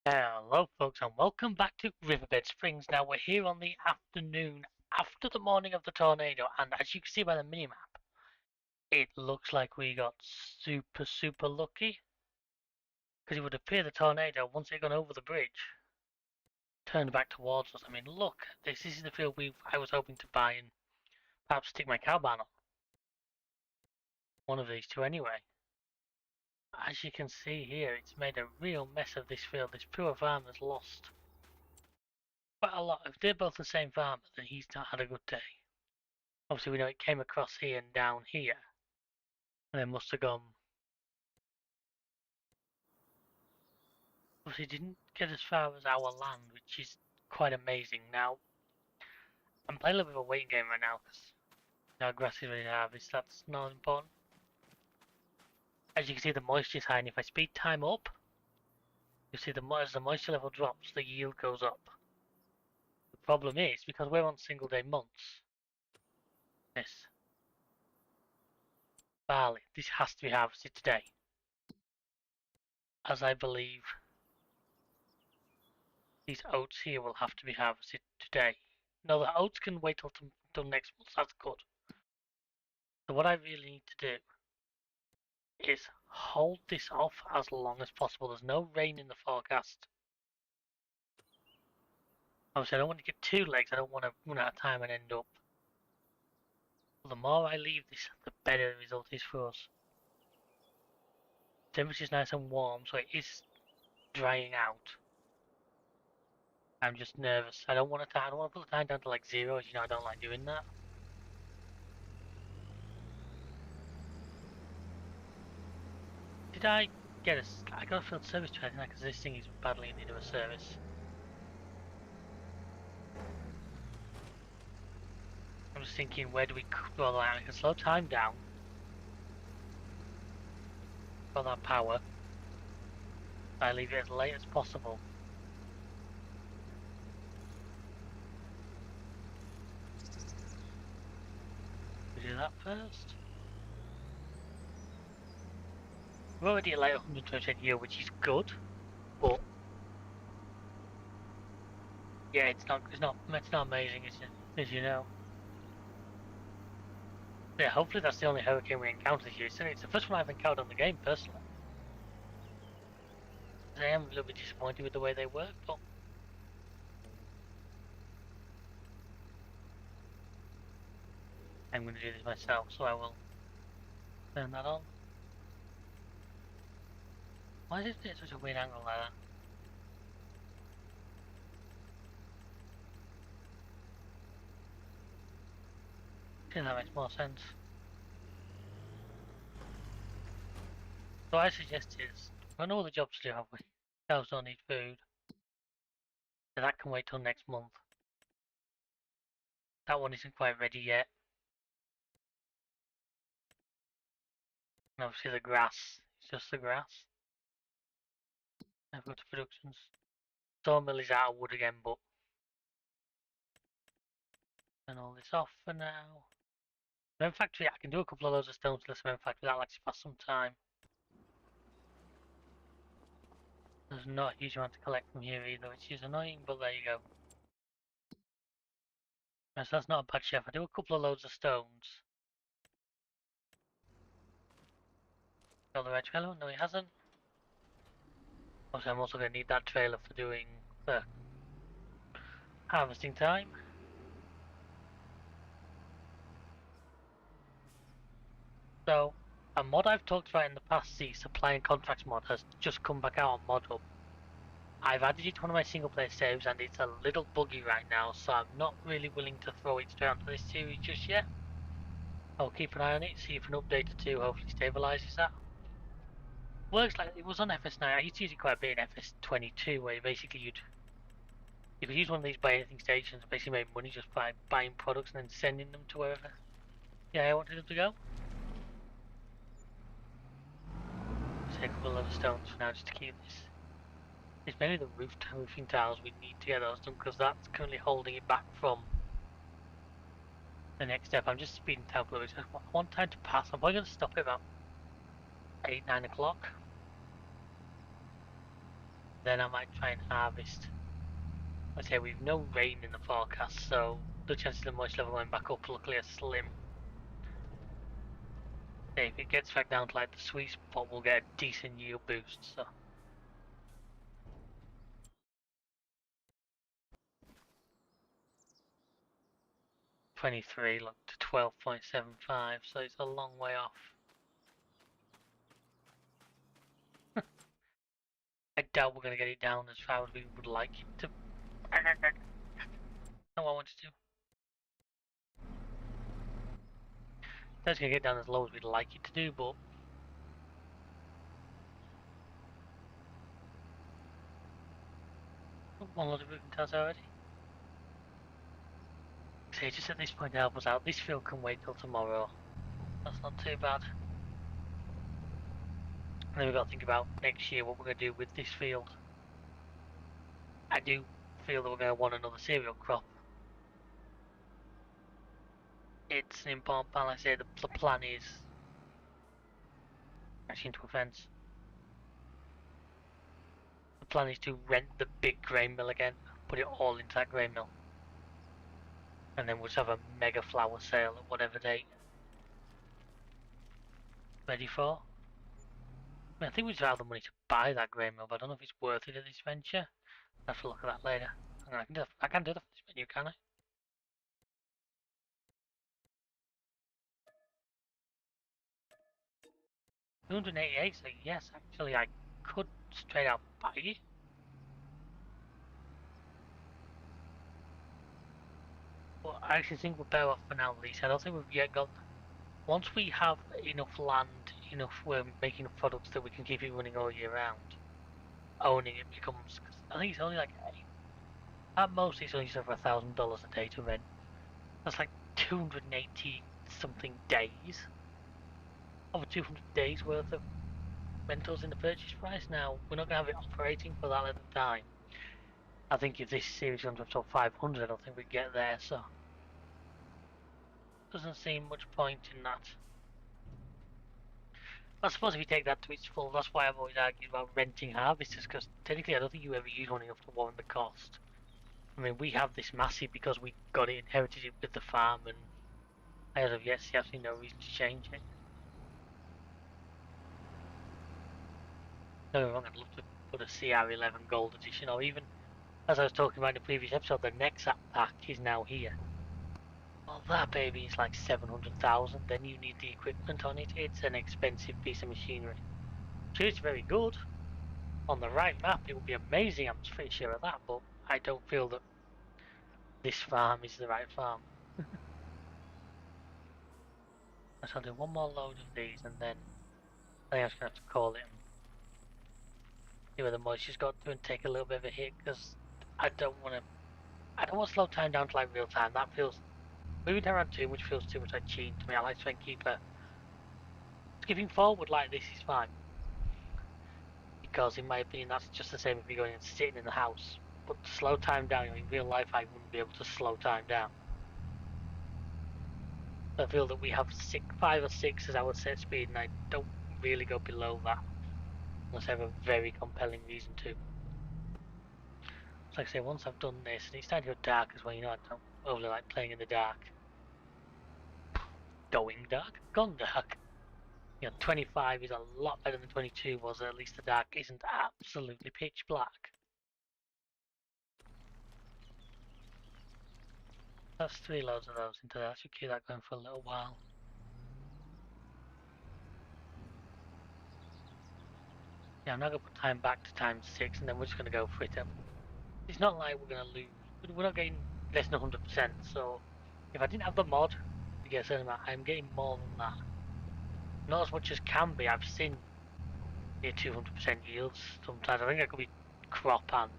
Hello folks and welcome back to Riverbend Springs. Now we're here on the afternoon after the morning of the tornado, and as you can see by the minimap, it looks like we got super lucky, because it would appear the tornado, once it gone over the bridge, turned back towards us. I mean, look, this is the field I was hoping to buy and perhaps stick my cow barn on. One of these two anyway. As you can see here, it's made a real mess of this field. This poor farmer's lost quite a lot. If they're both the same farmer, then he's not had a good day. Obviously, we know it came across here and down here, and then must have gone. Obviously, didn't get as far as our land, which is quite amazing. Now, I'm playing a little bit of a waiting game right now because our grass is ready to harvest. That's not important. As you can see, the moisture is high, and if I speed time up, you see as the moisture level drops, the yield goes up. The problem is because we're on single day months. This barley, this has to be harvested today, as I believe these oats here will have to be harvested today. No, the oats can wait till next month. That's good. So what I really need to do is hold this off as long as possible. There's no rain in the forecast. Obviously, I don't want to get two legs. I don't want to run out of time and end up. The more I leave this, the better the result is for us. Temperature's nice and warm, so it is drying out. I'm just nervous. I don't want to. I don't want to put the time down to like 0. As you know, I don't like doing that. Did I get a? I got a field service training because this thing is badly in need of a service. I'm just thinking, where do we draw the line? I can slow time down. For that power. I leave it as late as possible. We do that first. We're already at like 120 a year, which is good, but yeah, it's not amazing, is it? As you know. Yeah, hopefully that's the only hurricane we encounter this year. It's the first one I've encountered on the game, personally. I am a little bit disappointed with the way they work, but I'm going to do this myself, so I will turn that on. Why is it such a weird angle like that? I think that makes more sense. So what I suggest is, run all the jobs to do, have we? Cows don't need food. So that can wait till next month. That one isn't quite ready yet. And obviously the grass, it's just the grass. I've got the productions. Sawmill is out of wood again, but turn all this off for now. Cement factory, I can do a couple of loads of stones to the cement factory, that'll actually pass some time. There's not a huge amount to collect from here either, which is annoying, but there you go. Right, so that's not a bad chef. I do a couple of loads of stones. Got the right trailer? No, he hasn't. Also, I'm also going to need that trailer for doing the harvesting time. So, a mod I've talked about in the past, the supply and contracts mod, has just come back out on ModHub. I've added it to one of my single player saves and it's a little buggy right now, so I'm not really willing to throw it straight onto this series just yet. I'll keep an eye on it, see if an update or two hopefully stabilises that. Works like it was on FS9. I used to use it quite a bit in FS22, where basically you could use one of these buy anything stations, basically make money just by buying products and then sending them to wherever I wanted them to go. Take a couple of stones for now just to keep this. It's mainly the roofing tiles we need to get those done because that's currently holding it back from the next step. I'm just speeding down a little bit. I want time to pass. I'm probably going to stop it about 8, 9 o'clock. Then I might try and harvest. Like I say, we've no rain in the forecast, so the chances of moisture level going back up luckily are slim. If it gets back down to like the sweet spot, we'll get a decent yield boost. So 23, look to 12.75, so it's a long way off. I doubt we're going to get it down as far as we would like it to. No, I want to do. That's going to get down as low as we'd like it to do, but one lot of moving tells already. So just at this point to help us out, this field can wait till tomorrow. That's not too bad. And then we've got to think about next year what we're going to do with this field. I do feel that we're going to want another cereal crop. It's an important plan. Like I say, the plan is actually into a fence. The plan is to rent the big grain mill again, put it all into that grain mill, and then we'll just have a mega flour sale at whatever date. Ready for? I think we just have the money to buy that grain mill, but I don't know if it's worth it at this venture. I'll have to look at that later. I can do that for this menu, can I? 288, so yes, actually I could straight out buy it. But I actually think we're better off for now, at least. I don't think we've yet got... Once we have enough land, we're making products that we can keep it running all year round, owning it becomes... I think it's only like... At most it's only just over $1,000 a day to rent. That's like 280 something days. Over 200 days worth of rentals in the purchase price. Now, we're not going to have it operating for that length of time. I think if this series runs up to 500, I don't think we'd get there, so... Doesn't seem much point in that. I suppose if you take that to its full, that's why I've always argued about renting harvesters, because technically I don't think you ever use one enough to warrant the cost. I mean, we have this massive because we got it, inherited it with the farm, and as of yet see absolutely no reason to change it. Don't get me wrong, I'd love to put a CR11 Gold Edition, or even, as I was talking about in the previous episode, the next app pack is now here. Well, that baby is like 700,000, then you need the equipment on it. It's an expensive piece of machinery. So it's very good. On the right map, it would be amazing, I'm pretty sure of that, but I don't feel that this farm is the right farm. So I'll do one more load of these, and then I think I'm just going to have to call it and see where the moisture's got to and take a little bit of a hit, because I don't want to slow time down to like real time. That feels... Moving around too much feels too much like cheating to me. I like to try and keep a... Skipping forward like this is fine. Because in my opinion that's just the same if you're going and sitting in the house. But to slow time down, in real life I wouldn't be able to slow time down. I feel that we have 5 or 6 as our set speed, and I don't really go below that unless I have a very compelling reason to. So like I say, once I've done this, and it's starting to go dark as well, I don't overly like playing in the dark. Going dark? Gone dark. 25 is a lot better than 22 was, at least the dark isn't absolutely pitch black. That's 3 loads of those into there. I should keep that going for a little while. Yeah, I'm not going to put time back to times 6, and then we're just going to go for it. It's not like we're going to lose. We're not getting less than 100%, so if I didn't have the mod to get a certain amount, I'm getting more than that. Not as much as can be. I've seen near 200% yields sometimes. I think that could be crop and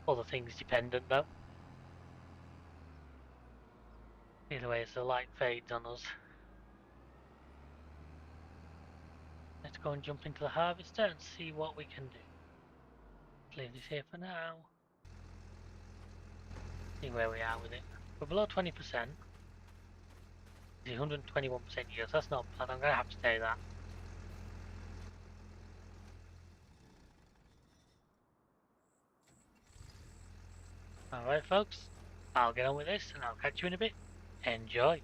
other things dependent, though. Either way, as the light fades on us, let's go and jump into the harvester and see what we can do. Let's leave this here for now. See where we are with it. We're below 20%. 121% yield, so that's not bad. I'm going to have to say that. Alright folks, I'll get on with this and I'll catch you in a bit. Enjoy!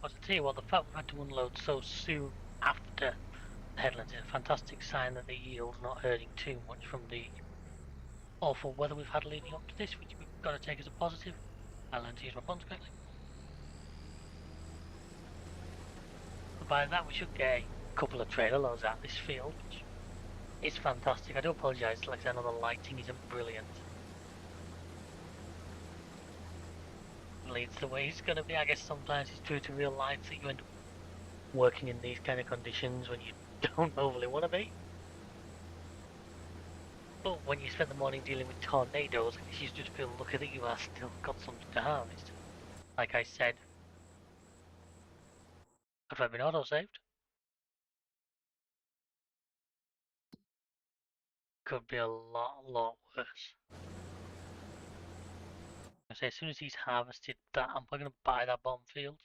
But I tell you what, the fact we've had to unload so soon after the headlands is a fantastic sign that the yield's not hurting too much from the awful weather we've had leading up to this, which we've got to take as a positive. I learned to use my funds correctly. But by that we should get a couple of trailer loads out of this field, which is fantastic. I do apologise, like I know the lighting isn't brilliant. Leads the way it's going to be. I guess sometimes it's true to real life that you end up working in these kind of conditions when you don't overly want to be. But when you spend the morning dealing with tornadoes, I guess you just feel lucky that you have still got something to harvest. Like I said, have I been auto-saved? Could be a lot worse. I say as soon as he's harvested that, I'm probably going to buy that bomb field.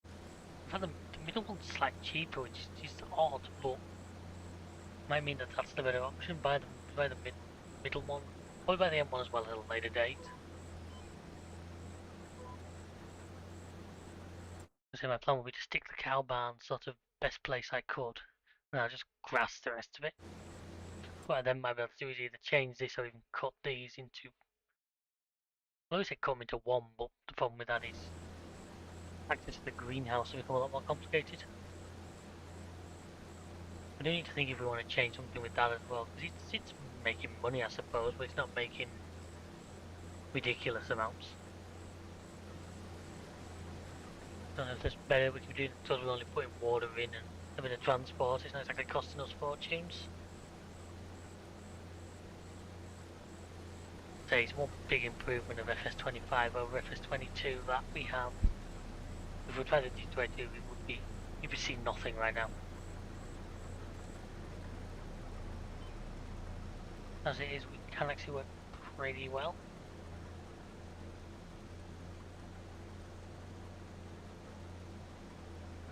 In fact, the middle one's slightly cheaper, which is odd, but might mean that that's the better option. Buy the middle one, probably buy the M1 as well at a later date. So my plan would be to stick the cow barn sort of best place I could, and I'll just grass the rest of it. What I then might be able to do is either change this or even cut these into. I always say cut them into one, but the problem with that is access to the greenhouse will become a lot more complicated. I do need to think if we want to change something with that as well, because it's making money I suppose, but it's not making ridiculous amounts. I don't know if there's better we can do because we're only putting water in and having a transport, it's not exactly costing us fortunes. So it's one big improvement of FS25 over FS22 that we have. If we tried the D22 you would see nothing right now. As it is, we can actually work pretty well.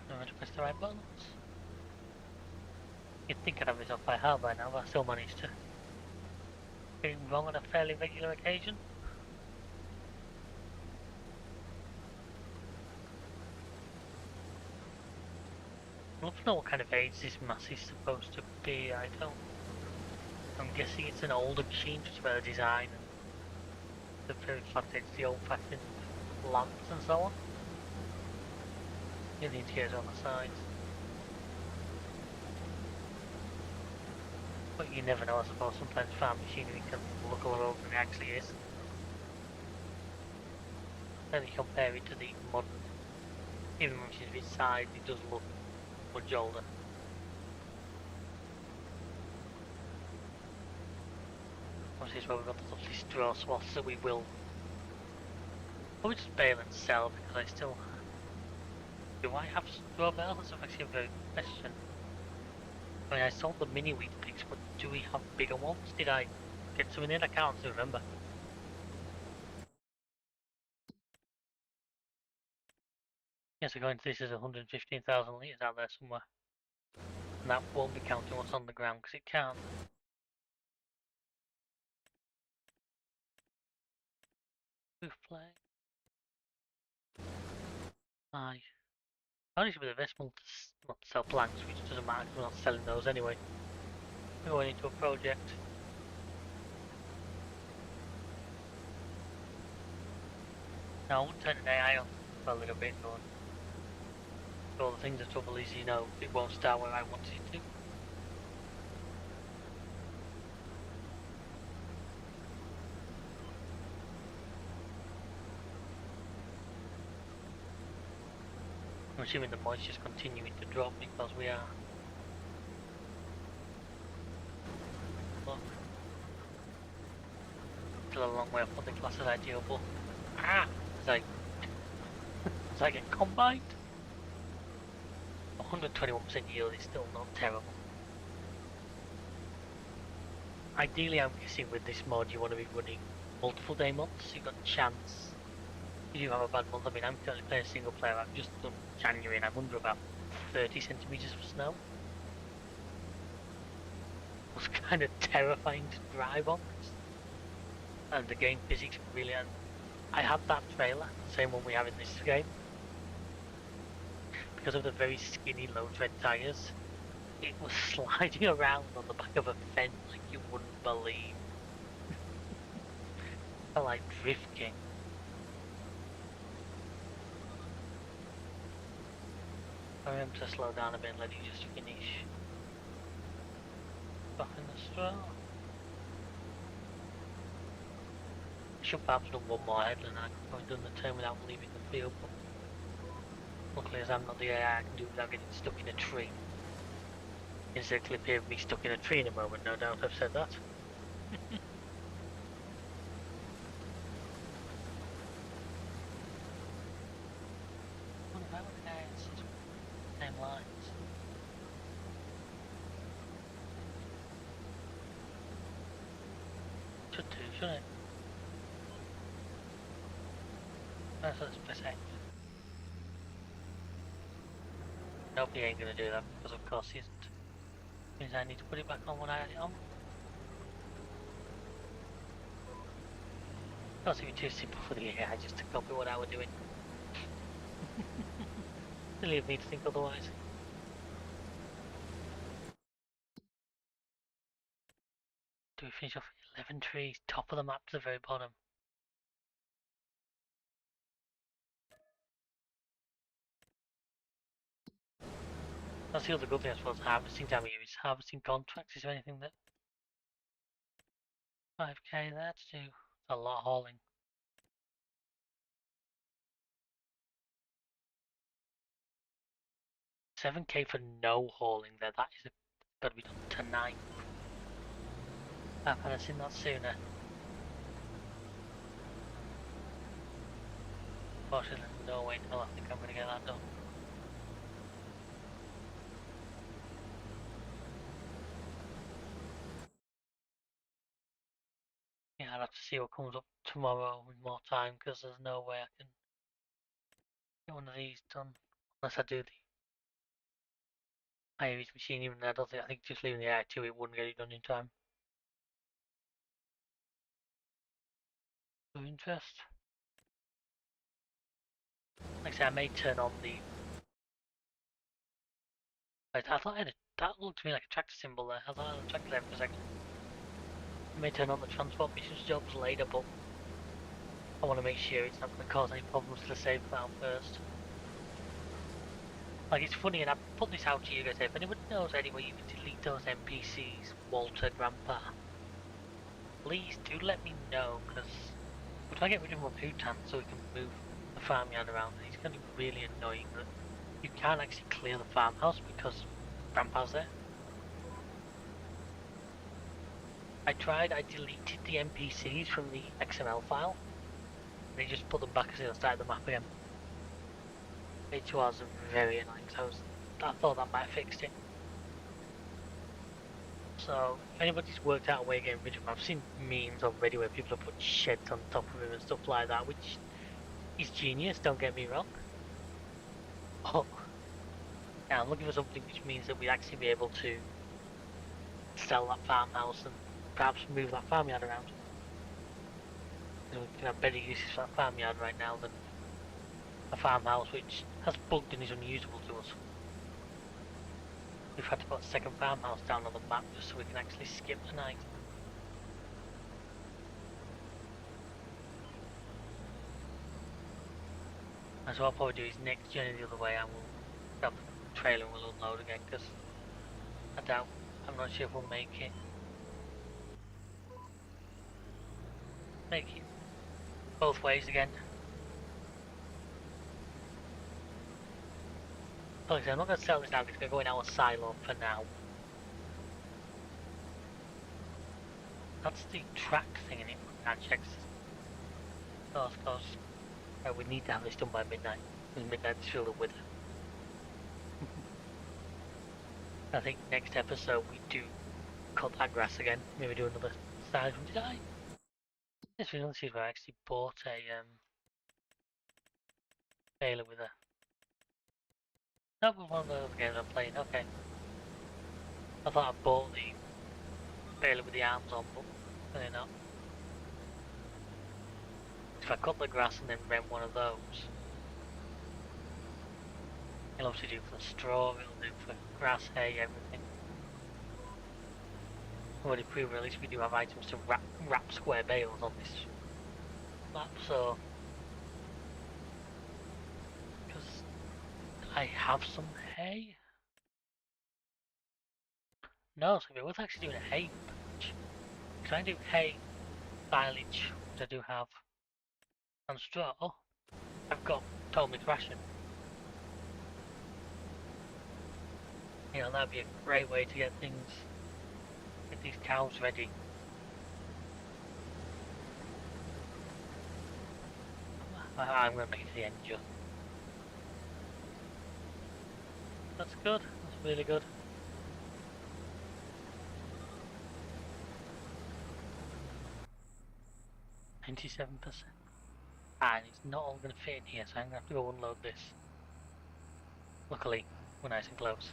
Remember to press the right buttons. You'd think I'd have this off by heart by now, but I still managed to get it wrong on a fairly regular occasion. I'd love to know what kind of age this mass is supposed to be. I'm guessing it's an older machine, just about the design and the very fact that it's the old-fashioned lamps and so on. The indicators on the sides. But you never know, I suppose. Sometimes farm machinery can look a lot older than it actually is. Then you compare it to the modern, even when it's its size, it does look much older. Obviously, it's where we've got the lovely straw swaths that we will I would just bail and sell because I still... Do I have straw bales? That's actually a very good question. I mean, I sold the mini wheat pigs, but do we have bigger ones? Did I get some in it? I can't remember. Yes, according to this, there's 115,000 litres out there somewhere. And that won't be counting what's on the ground, because it can't. Roof play. Aye. Only should be the best one not to sell planks, which doesn't matter because we're not selling those anyway. We're going into a project. Now I would turn an AI on for a little bit, but all the things, the trouble is, you know, it won't start where I want it to. I'm assuming the moisture's continuing to drop because we are. Look. Still a long way off what the class is ideal, but as I get combined, 121% yield is still not terrible. Ideally, I'm guessing with this mod you want to be running multiple day months, so you've got a chance. If you have a bad month, I mean, I'm currently playing single player, I've just done January and I'm under about 30 centimetres of snow. It was kind of terrifying to drive on, and the game physics really, and I had that trailer, the same one we have in this game. Because of the very skinny low tread tyres, it was sliding around on the back of a fence like you wouldn't believe. I like drifting. I remember to slow down a bit and let you just finish. Back in the straw. I should perhaps done one more headland. I could probably done the turn without leaving the field, but luckily as I'm not the AI, I can do it without getting stuck in a tree. Is there a clip here of me stuck in a tree in a moment? No doubt I've said that. What about the guys? Same lines. Should do, shouldn't it? That's what it's percent. Nope, he ain't gonna do that because of course he isn't. Means I need to put it back on when I had it on. That's even too simple for the AI just to copy what I was doing. They leave me to think otherwise. Do we finish off 11 trees? Top of the map to the very bottom. That's the other good thing I suppose, harvesting time of year is harvesting contracts. Is there anything that 5k there to do? It's a lot of hauling. 7k for no hauling there, that is got to be done tonight. I've had seen that sooner. Fortunately, no way in hell I think I'm going to get that done. Yeah, I'll have to see what comes up tomorrow with more time because there's no way I can get one of these done unless I do the higher machine. Even I don't think, I think just leaving the AI 2 it wouldn't get it done in time. Of interest. Like I say, I may turn on the. I thought that looked to me like a tractor symbol there. I thought I had a tractor there for a second. I may turn on the transport missions jobs later, but I want to make sure it's not going to cause any problems to the save file first. Like, it's funny, and I put this out to you guys, if anybody knows any way you can delete those NPCs, Walter, Grandpa, please do let me know, because we're trying to get rid of Rambutan so we can move the farmyard around, and it's going to be really annoying that you can't actually clear the farmhouse because Grandpa's there. I deleted the NPCs from the XML file, they just put them back as they started the map again. Which was very annoying, because I thought that might have fixed it. So, if anybody's worked out a way of getting rid of him, I've seen memes already where people have put sheds on top of him and stuff like that, which is genius, don't get me wrong. But, yeah, I'm looking for something which means that we'd actually be able to sell that farmhouse and perhaps move that farmyard around. We can have better uses for that farmyard right now than a farmhouse which has bugged and is unusable to us. We've had to put a second farmhouse down on the map just so we can actually skip the night. And so what I'll probably do is next journey the other way and we'll grab the trailer and we'll unload again, because I'm not sure if we'll make it both ways again. Like I said, I'm not going to sell this now, it's going to go in our silo for now. That's the track thing in it. That checks. Of course. We need to have this done by midnight. Because midnight's filled up with it. I think next episode we do cut that grass again. Maybe do another side from today. This one, let's see if I actually bought a baler with a. No, but one of the other games I'm playing. Okay. I thought I bought the baler with the arms on, but they're not. If I cut the grass and then rent one of those, it'll obviously do for the straw, it'll do for grass, hay, everything. Already pre-release, we do have items to wrap square bales on this map, so because I have some hay. No, so it'd be worth actually doing a hay patch. Can I do hay, silage, which I do have, and straw? Oh, I've got Tomic ration. You know, that'd be a great way to get these cows ready. I'm going to make it to the end, just. That's good, that's really good. %. And it's not all going to fit in here, so I'm going to have to go unload this. Luckily, we're nice and close.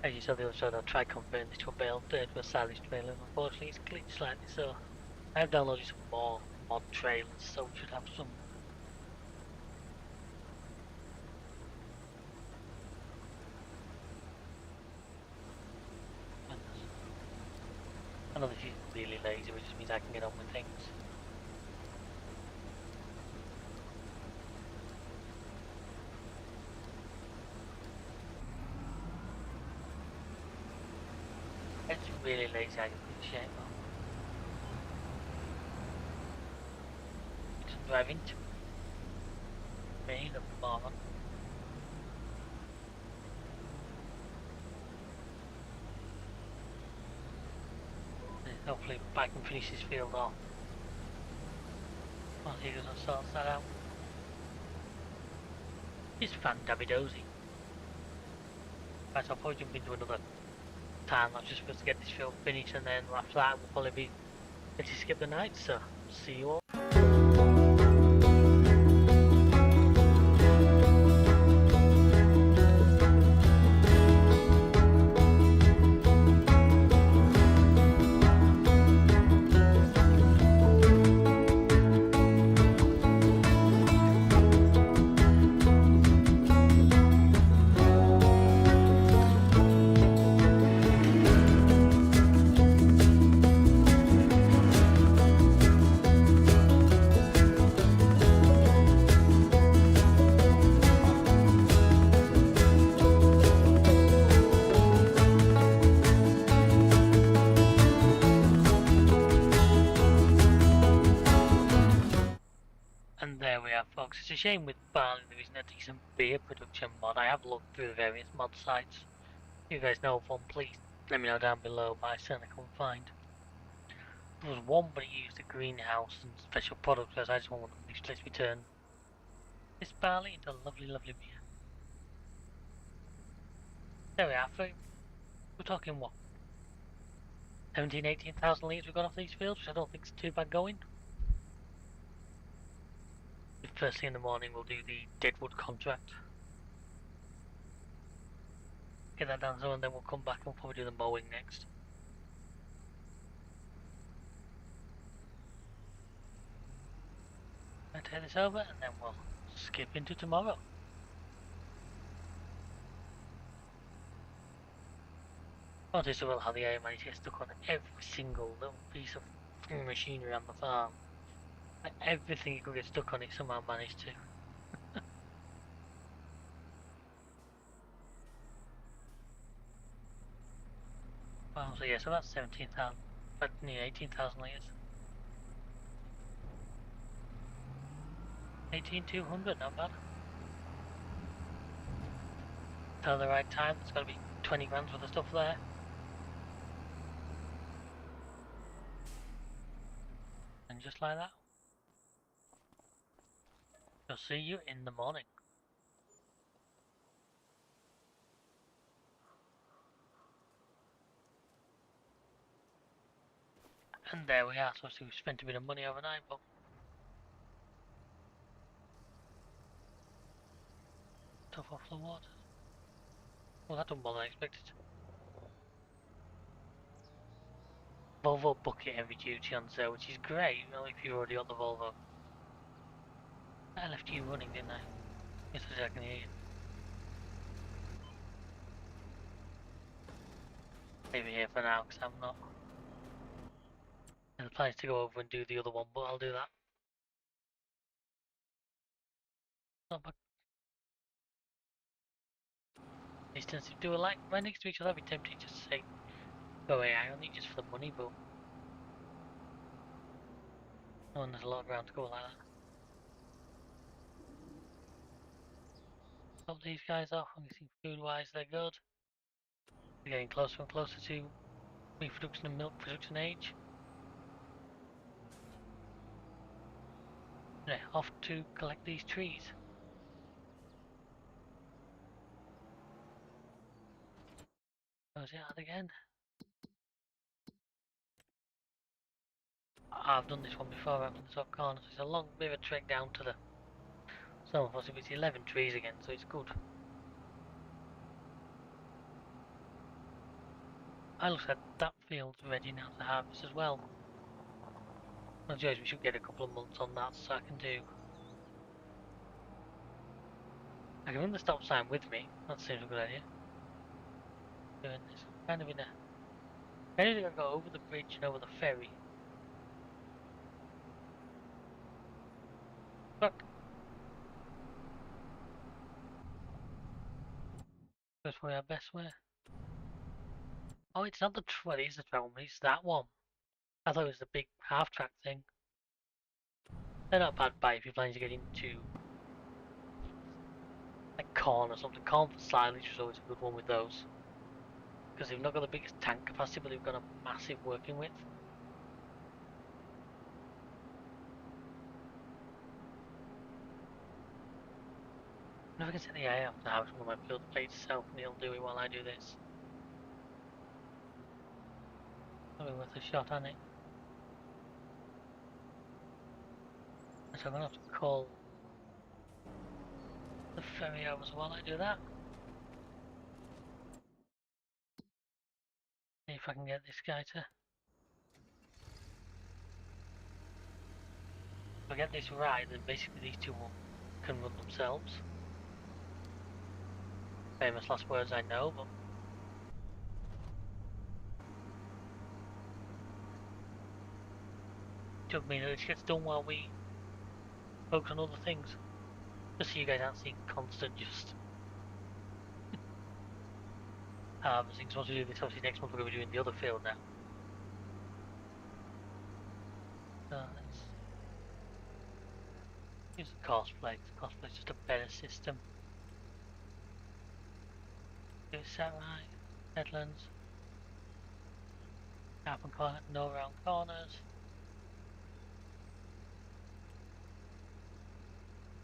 As you saw the other side, I'll try converting this to a bale to a silage trailer. Unfortunately, it's glitched slightly, so I have downloaded some more mod trailers, so we should have some. I know this is really lazy, which just means I can get on with things. It's really lazy, I appreciate it. Just driving to rain at the moment. Hopefully I can finish this field off while he doesn't sort that out. It's fan-dabby-dozy. Right, so I'll probably jump into another time lapse just for us to get this field finished, and then after that we'll probably be ready to skip the night, so see you all. yeah, folks, it's a shame with barley there isn't a decent beer production mod. I have looked through various mod sites. If you guys know of one, please let me know down below, but I certainly couldn't find. There was one, but it used a greenhouse and special products, whereas I just want one that lets me turn this barley into lovely, lovely beer. There we are, we're talking what? 18,000 litres we got off these fields, which I don't think is too bad going. First thing in the morning we'll do the deadwood contract. Get that done, so and then we'll come back and we'll probably do the mowing next. I'll take this over and then we'll skip into tomorrow. Notice as well how the AI managed to get stuck on every single little piece of machinery on the farm. Like everything you could get stuck on, it somehow managed to. Wow, so yeah, so that's 17,000, but near 18,000 litres. 18,200, not bad. Tell the right time, there's got to be 20 grams worth of stuff there. And just like that, I'll see you in the morning. And there we are, so obviously we spent a bit of money overnight, but tough off the water. Well, that done more than I expected. Volvo bucket heavy duty on sale, which is great, you know, if you've already got the Volvo. I left you running, didn't I? Yes, I can hear you. Leave it here for now, because I'm not. The plan is to go over and do the other one, but I'll do that. Not bad. These tend to do a like right next to each other. I'd be tempted just to say, go AI only just for the money, but no one has a lot of ground to go like that. Stop these guys off. I'm guessing food-wise they're good. We're getting closer and closer to meat production and milk production age. Anyway, off to collect these trees. Goes out again. I've done this one before up in the top corner, so it's a long bit of a trek down to the some possibility 11 trees again, so it's good. I looks like that field's ready now to harvest as well. I suppose we should get a couple of months on that, so I can run the stop sign with me. That seems a good idea. Doing this kind of in a. I need to go over the bridge and over the ferry. Look. That's probably our best way. Oh, it's not the well, it is the track one, it's that one. I thought it was the big half track thing. They're not bad by if you're planning to get into like corn or something. Corn for silage is always a good one with those. Because they've not got the biggest tank capacity, but they've got a massive working width. I never can set the AI up to have one of my field plates itself, and he'll do it while I do this. Probably worth a shot on it. So I'm gonna have to call the ferry over while I do that. See if I can get this guy to. If I get this right, then basically these two can run themselves. Famous last words I know, but doesn't mean that it gets done while we focus on other things. Just so you guys aren't seeing constant just harvesting. So once we do this, obviously next month we're going to be doing the other field now. So let's Use the cosplay's just a better system. Do it set right. Headlands. Open corner, no round corners.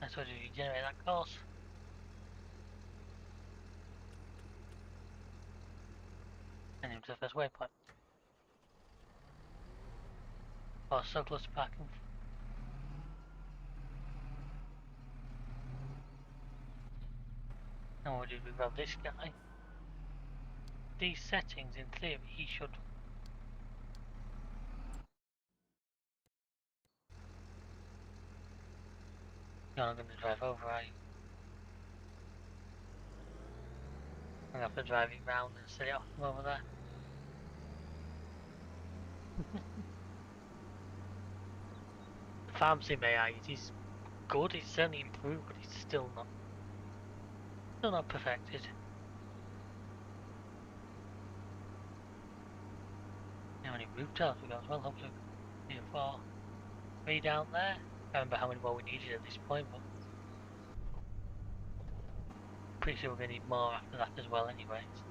That's what you regenerate that course. And into the first waypoint. Oh, so close to parking. And what did we grab this guy? These settings, in theory, he should. You're not going to drive over, are you? I'm going to have to drive it round and set it off from over there. The farm sim AI, it is good, it's certainly improved, but it's still not perfected. How many roof tiles we got as well? Hopefully 3 or 4. 3 down there. I remember how many more we needed at this point, but pretty sure we're going to need more after that as well anyways.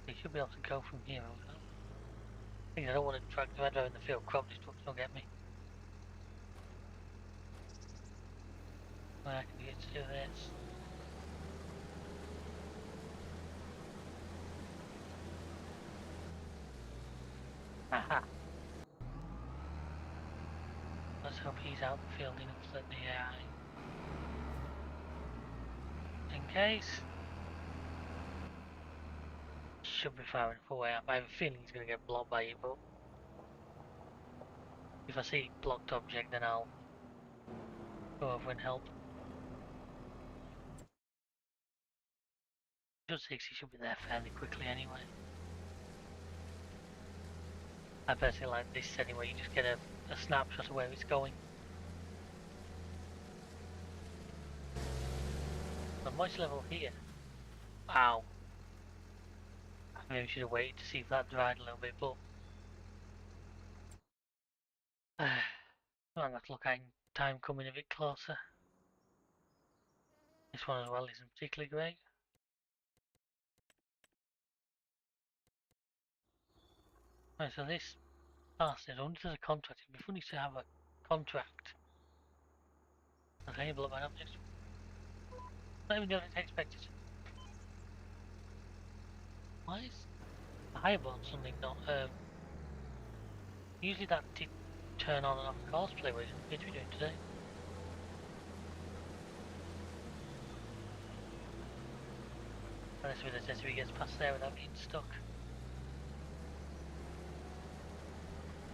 We should be able to go from here as well. I don't want to drag the radar in the field, crop these trucks don't get me. Where I can get to do this. Aha! Let's hope he's out the field enough that the AI. In case. Should be far enough away up. I have a feeling he's going to get blocked by it, but if I see blocked object then I'll go over and help. Just 60 should be there fairly quickly anyway. I personally like this setting where you just get a snapshot of where it's going. The noise level here. Wow. Maybe we should have waited to see if that dried a little bit, but I'm going to have to look at time coming a bit closer. This one as well isn't particularly great. Right, so this passes under the contract. It'd be funny to have a contract available by objects. Not even the object expected. Why is the highboard suddenly not usually that did turn on and off cosplay, which it appears to be doing today. Unless with the accessory gets past there without being stuck.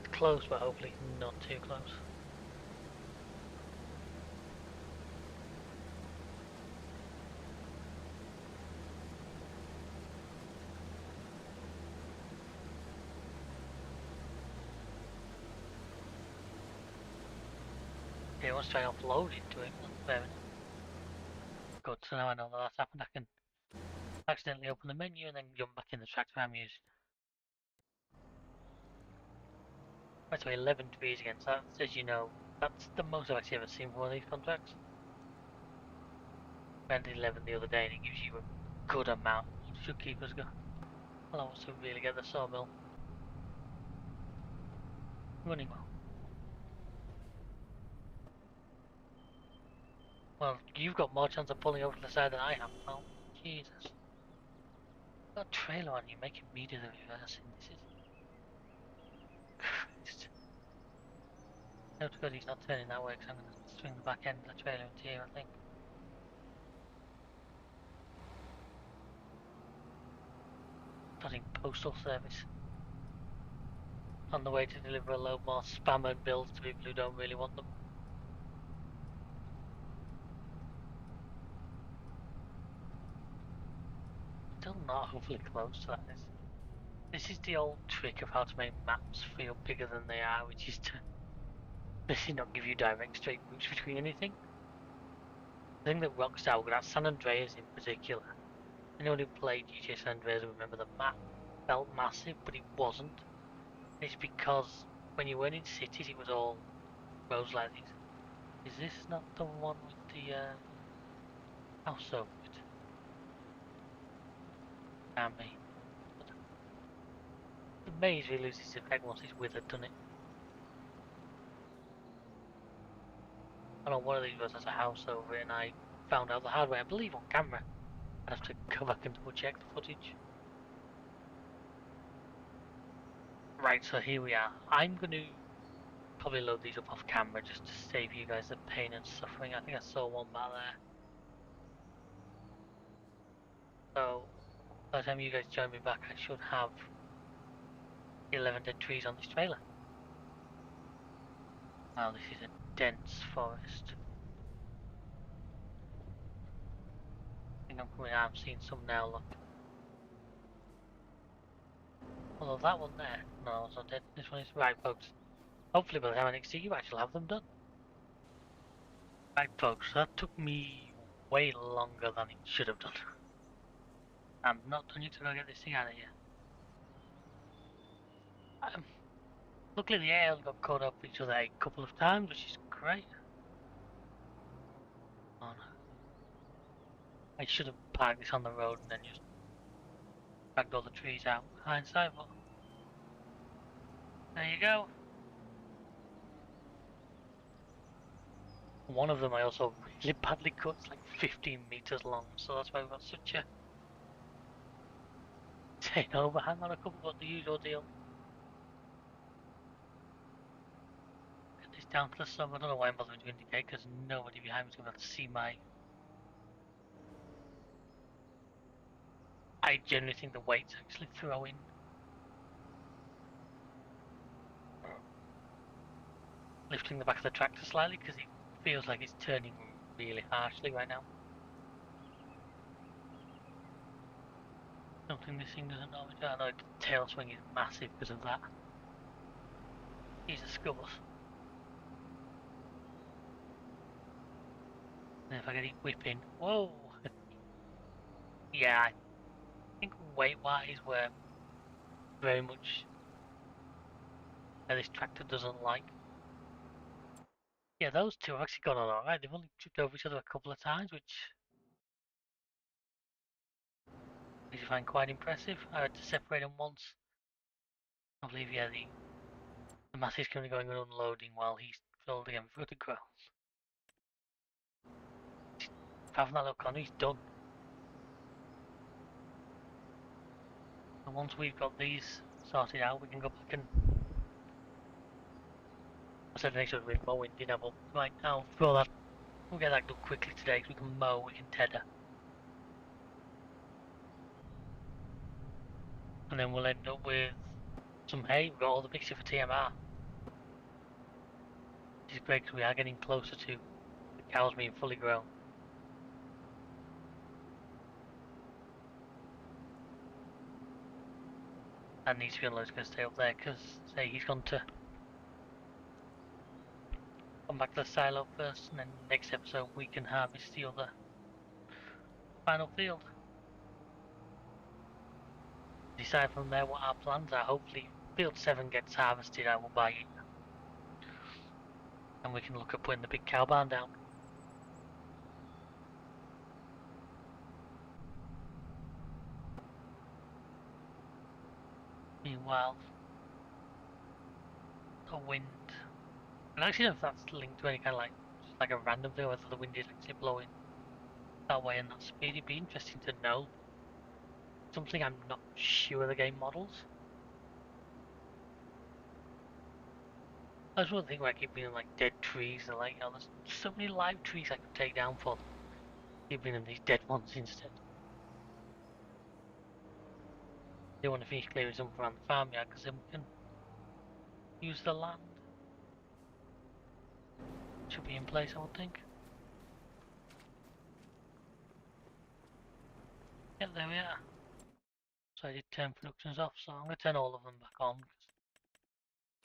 It's close, but hopefully not too close. Okay, let's try offload into it. Fair enough. Good, so now I know that that's happened. I can accidentally open the menu and then jump back in the tractor I'm using. Right, so 11 degrees again, so that's, as you know, that's the most I've actually ever seen for one of these contracts. I had 11 the other day and it gives you a good amount. It should keep us going. Allow us to really get the sawmill running well. Well, you've got more chance of pulling over to the side than I have. Well, Jesus. Got a trailer on you making me do the reversing. This is Christ. No, because he's not turning that way because I'm going to swing the back end of the trailer into here, I think. Putting postal service on the way to deliver a load more spam and bills to people who don't really want them. Still not hopefully close to that. This is the old trick of how to make maps feel bigger than they are, which is to basically not give you direct straight routes between anything. The thing that Rockstar were good at, San Andreas in particular. Anyone who played GTA San Andreas will remember the map felt massive, but it wasn't. It's because when you went in cities, it was all roads like these. Is this not the one with the house over it? Can be. But the maze really loses its effect once it's withered, doesn't it? I know one of these was as a house over it, and I found out the hard way, I believe, on camera. I have to go back and double check the footage. Right, so here we are. I'm going to probably load these up off camera just to save you guys the pain and suffering. I think I saw one back there. So by the time you guys join me back, I should have 11 dead trees on this trailer. Wow, this is a dense forest. I think I'm coming out, I'm seeing some now, look. Although that one there, no, it's not dead. This one is right, folks. Hopefully by the time I next see you, I shall have them done. Right, folks, that took me way longer than it should have done. I'm not done yet to go get this thing out of here. Luckily the air got caught up with each other a couple of times, which is great. Oh no. I should have parked this on the road and then just dragged all the trees out. Hindsight, but there you go. One of them I also really badly cut, it's like 15 meters long, so that's why we've got such a insane overhang on a couple, but the usual deal. Get this down to the sun. I don't know why I'm bothering to indicate, because nobody behind me is going to be able to see my... I generally think the weight's actually throwing lifting the back of the tractor slightly, because it feels like it's turning really harshly right now. Something this thing doesn't normally do. I know the tail swing is massive because of that. He's a scubber. And if I get it whipping, whoa! Yeah, I think weight-wise we're very much that this tractor doesn't like. Yeah, those two have actually gone on alright. They've only tripped over each other a couple of times, which I find quite impressive. I had to separate them once. I believe, yeah, the mass is currently going and unloading while he's filled again for the ground. Apart from that look on, he's done. And once we've got these sorted out, we can go back and... I said next week with mowing dinner, but right now, throw that... We'll get that done quickly today, because we can mow, we can tether. And then we'll end up with some hay. We've got all the mixture for TMR. Which is great, because we are getting closer to the cows being fully grown. That needs to be unloaded, going to stay up there, because, say, he's gone to come back to the silo first, and then next episode we can harvest the other final field. Decide from there what our plans are. Hopefully field 7 gets harvested, I will buy it. And we can look at putting the big cow barn down. Meanwhile, the wind... I don't actually know if that's linked to any kind of just like a random thing, whether the wind is actually blowing that way and that speed. It'd be interesting to know. Something I'm not sure the game models. That's one thing where I keep being like dead trees and like, there's so many live trees I could take down for them. Keep them these dead ones instead. They want to finish clearing some around the farmyard because then we can use the land. Should be in place, I would think. Yeah, there we are. So I did turn productions off, so I'm going to turn all of them back on.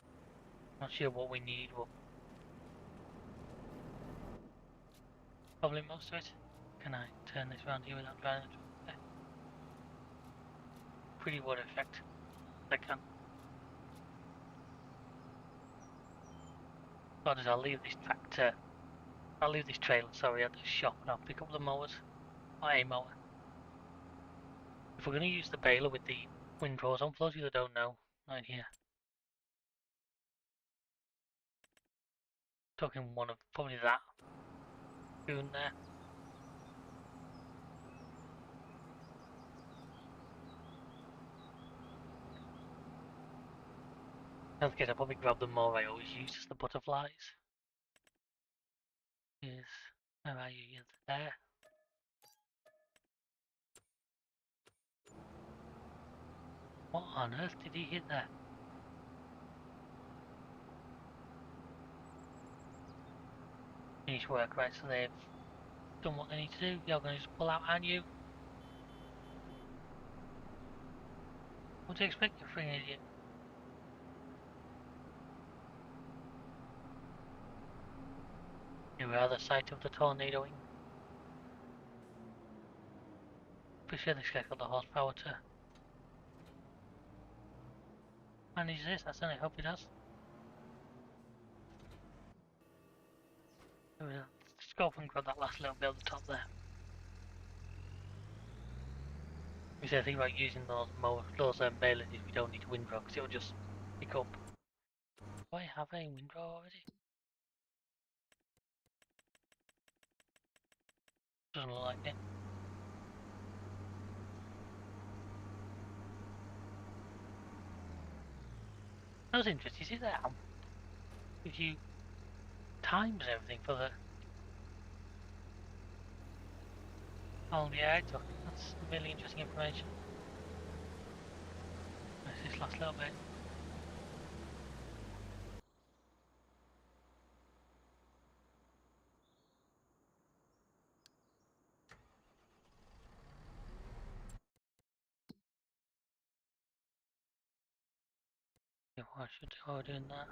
I'm not sure what we need, but probably most of it. Can I turn this around here without driving the truck? Okay. pretty water effect I can. So I'll leave this tractor, I'll leave this trailer, sorry, at the shop, and I'll pick up the mowers, or a mower. If we're going to use the baler with the windrows on, for those of you that don't know, right here. Talking one of, probably that, spoon there. Don't forget, I'll probably grab the mower I always use, as the butterflies. Is, where are you? You're there. What on earth did he hit there? Finish work, right, so they've done what they need to do. You're going to just pull out, aren't you? What do you expect, you freaking idiot? You are the site of the tornadoing. Pretty sure this guy's got the horsepower to manage this, I certainly hope he does. Let's go up and grab that last little bit at the top there. We said think about using those balers if we don't need a windrow, because it'll just pick up. Do I have a windrow already? Doesn't look like it. That was interesting, see that? Gives you times and everything for the... Oh yeah, I took. That's really interesting information. Where's this last little bit? What I should do while doing that.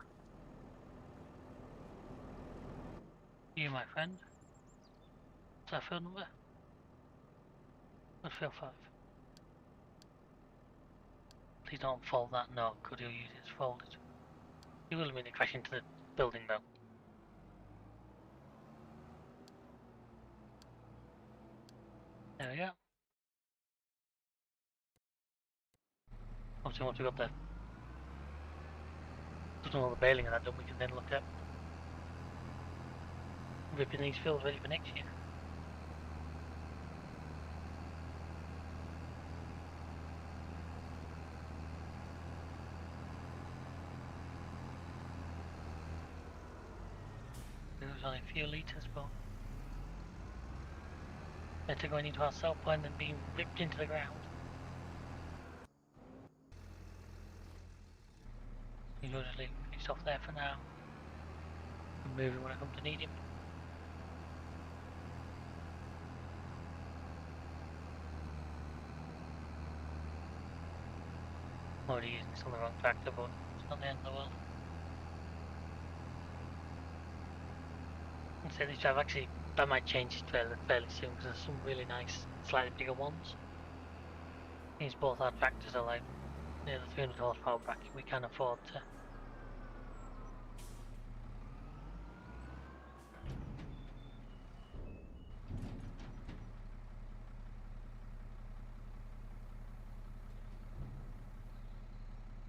You, my friend. What's that field number? What's field 5? Please don't fold that. No, could you use it as folded? You will immediately crash into the building though. There we go. Obviously once we've got all the baling and that done, we can then look at ripping these fields ready for next year. It was only a few litres, but better going into our salt point than being ripped into the ground. You'll just leave him off there for now. And move him when I come to need him. Already using this on the wrong tractor, but it's not the end of the world. I'd say this drive actually, I might change this trailer fairly soon because there's some really nice, slightly bigger ones. These both our tractors are like near the 300 horsepower bracket, we can afford to.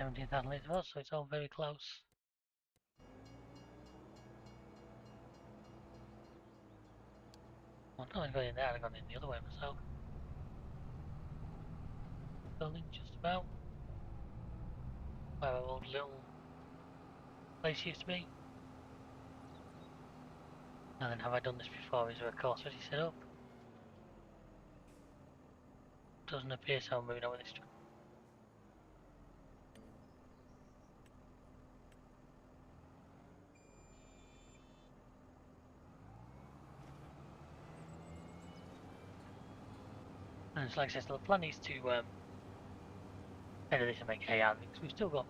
$17,000 litres, so it's all very close. Well, no, I've gone in there, I've gone in the other way myself. Building just about. Where our old little place used to be. And then have I done this before? Is there a course already set up? Doesn't appear so, I'm moving on with this. And it's like I said, the plan is to edit this and make hay out of it, because we've still got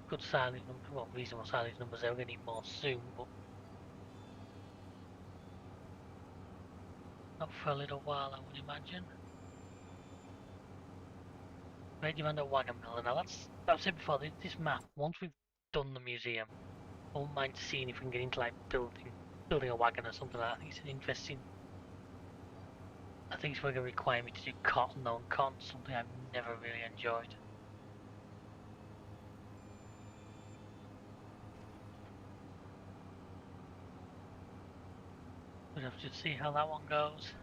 good silage numbers, well, reasonable silage numbers there. We're going to need more soon, but not for a little while, I would imagine. Great demand at Wagon Mill. Now I've said before, this map, once we've done the museum, I wouldn't mind seeing if we can get into like building a wagon or something like that. I think it's an interesting. I think it's going to require me to do cotton though, and cotton's something I've never really enjoyed. We'll have to see how that one goes.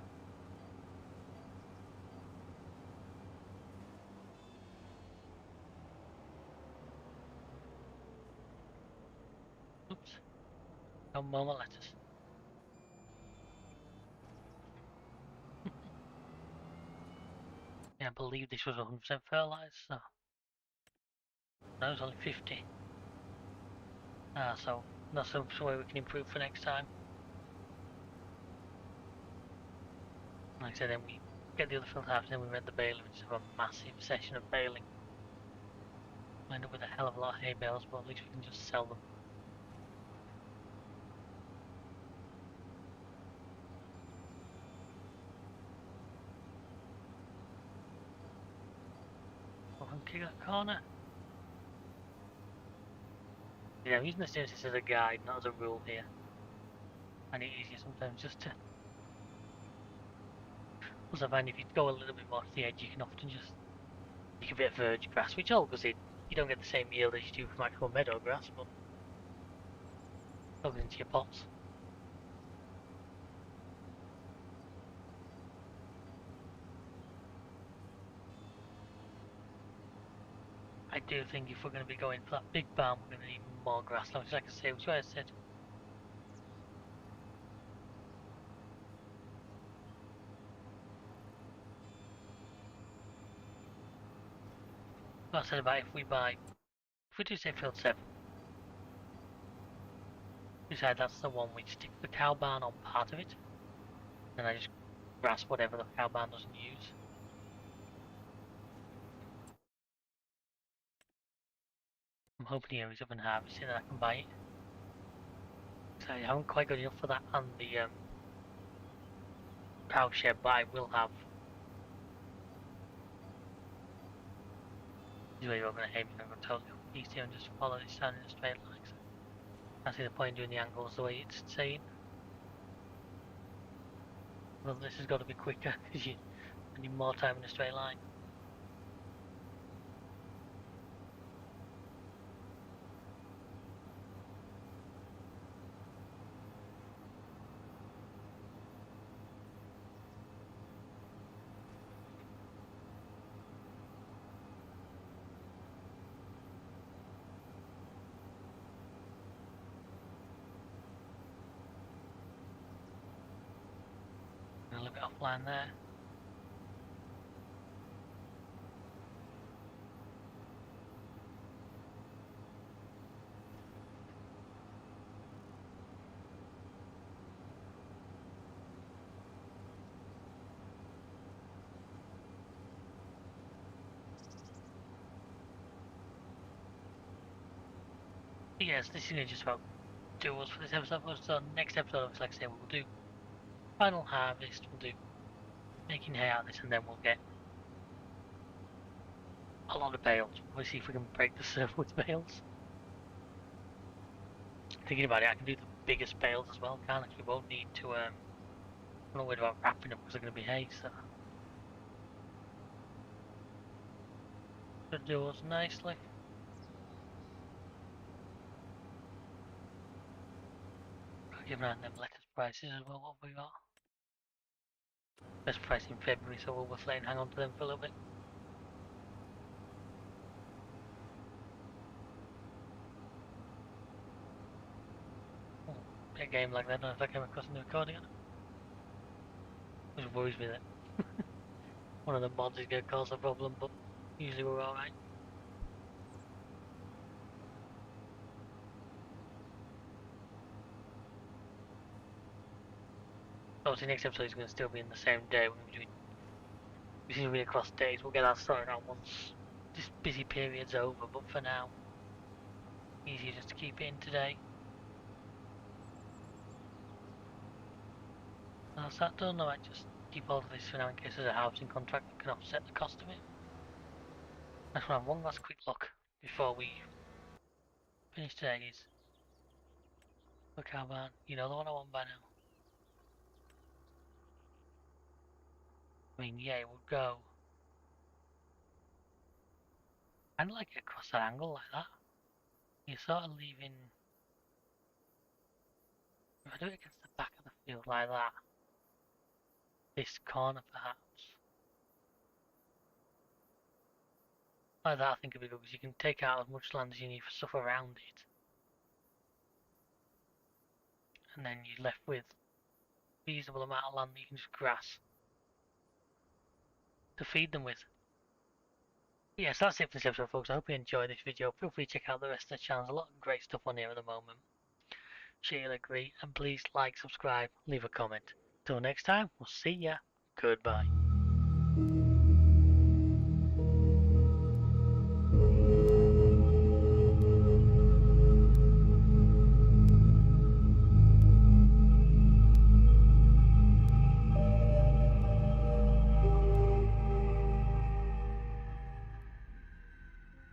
Oops. No more letters. Yeah, I believe this was 100% fertilized, so that was only 50. So that's some way we can improve for next time. Like I said, then we get the other filter out, then we rent the baler and just have a massive session of baling. We'll end up with a hell of a lot of hay bales, but at least we can just sell them. Go and kick that corner. Yeah, I'm using the Genesis as a guide, not as a rule here. And it is easier sometimes just to. Plus, I find if you go a little bit more to the edge, you can often just take a bit of verge grass, which all goes in. You don't get the same yield as you do from actual meadow grass, but it goes into your pots. I do think if we're going to be going for that big barn, we're going to need more grass. Like I say, which way I said. What I said about if we do say field 7, decide that's the one we stick the cow barn on part of it, then I just grass whatever the cow barn doesn't use. I'm hoping the area's up and harvesting that I can buy it. So I haven't quite got enough for that and the cow shed, but I will have. This way you're going to hate me, I'm going to totally easy and just follow this down in a straight line. So I see the point doing the angles the way it's saying. Well, this has got to be quicker because you need more time in a straight line. A little bit offline there. But yes, this is just about duels for this episode. So next episode, like I say, we'll do final harvest, we'll do making hay out of this, and then we'll get a lot of bales. We'll see if we can break the server with bales. Thinking about it, I can do the biggest bales as well, can't I? We won't need to, I'm not worried about wrapping them because they're going to be hay, so. Should do us nicely. Give an eye on them letters prices as well, what have we got? Best price in February, so we'll wait and hang on to them for a little bit. A game like that, I don't know if that came across in the recording. Which worries me that one of the mods is going to cause a problem, but usually we're alright. Obviously next episode is going to still be in the same day. We're going to be doing this is really across days. We'll get that sorted out once this busy period's over, but for now, easier just to keep it in today. That's that done. I might just keep all of this for now in case there's a housing contract that can offset the cost of it. Let's have one last quick look before we finish today's. Look how bad. You know the one I want by now. I mean, yeah, it would go kind of like across that angle like that. You're sort of leaving. If I do it against the back of the field like that, this corner perhaps. Like that, I think it'd be good because you can take out as much land as you need for stuff around it. And then you're left with a reasonable amount of land that you can just grass to feed them with. Yes, that's it for this episode, folks. I hope you enjoyed this video. Feel free to check out the rest of the channel. There's a lot of great stuff on here at the moment. Sure you'll agree. And please like, subscribe, leave a comment. Till next time, we'll see ya. Goodbye.